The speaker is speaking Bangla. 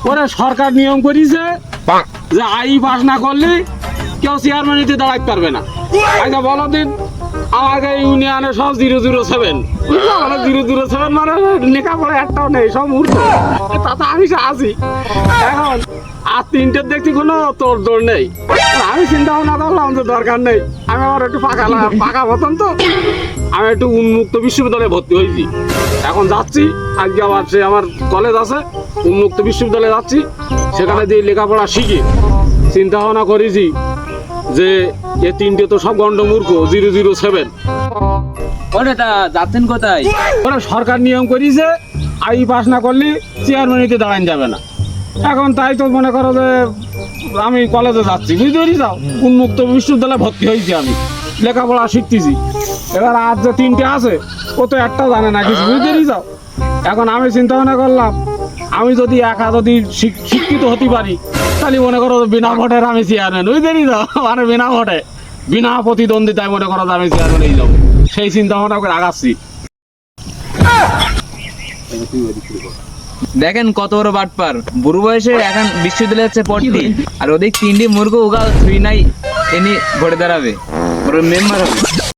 ওরে সরকার নিয়ম করেছে যে আই পাস না করলে কেউ চেয়ারম্যানিতে দাঁড়াইতে পারবে না। আচ্ছা বলো দিন, আমাকে ইউনিয়নে সব 007, 007 মানে লেখাপড়া একটাও নেই, সব মূর্খ। তাতে আমি আছি এখন, আর তিনটের দেখছি কোনো তোর দৌড় নেই। আমি চিন্তা ভাবনা করলাম যে দরকার নেই, আমি আমার একটু পাকা মতন তো আমি একটু উন্মুক্ত বিশ্ববিদ্যালয়ে ভর্তি হয়েছি। এখন যাচ্ছি, আজকে আবার সে আমার কলেজ আছে, উন্মুক্ত বিশ্ববিদ্যালয়ে যাচ্ছি, সেখানে দিয়ে লেখাপড়া শিখি। চিন্তা ভাবনা করেছি যে এ তিনটে তো সব গন্ডমূর্খ, 007। ওরে তা যাচ্ছেন কোথায়? ওরা সরকার নিয়ম করেছে আই পাস না করলে চেয়ারম্যানিতে দাঁড়ান যাবে না। এখন তাই তো মনে করো যে আমি কলেজে যাচ্ছি, বুঝতে পারি যাও, উন্মুক্ত বিশ্ববিদ্যালয়ে ভর্তি হয়েছি, আমি লেখাপড়া শিখতেছি। এবার আর যে তিনটে আছে ও তো একটা জানে না কিছু, বুঝতে পারি যাও। এখন আমি চিন্তা ভাবনা করলাম, আমি যদি যদি শিক্ষিত হতে পারি তাহলে মনে করো বিনা ভোটের আমি চেয়ারম্যান, বুঝতে পারি যাও, মানে বিনা ভোটে বিনা প্রতিদ্বন্দ্বিতায় মনে করো যে আমি চেয়ারম্যান হয়ে যাবো, সেই চিন্তা ভাবনা করে আগাচ্ছি। দেখেন কত বড় বাটপার, বুড়ো বয়সে এখন বিশ্ববিদ্যালয়ে হচ্ছে পড়তি, আর ওদিক তিনটি মূর্খ উগা থুই নাই এনে ভোটে দাঁড়াবে, ওর মেম্বার হবে।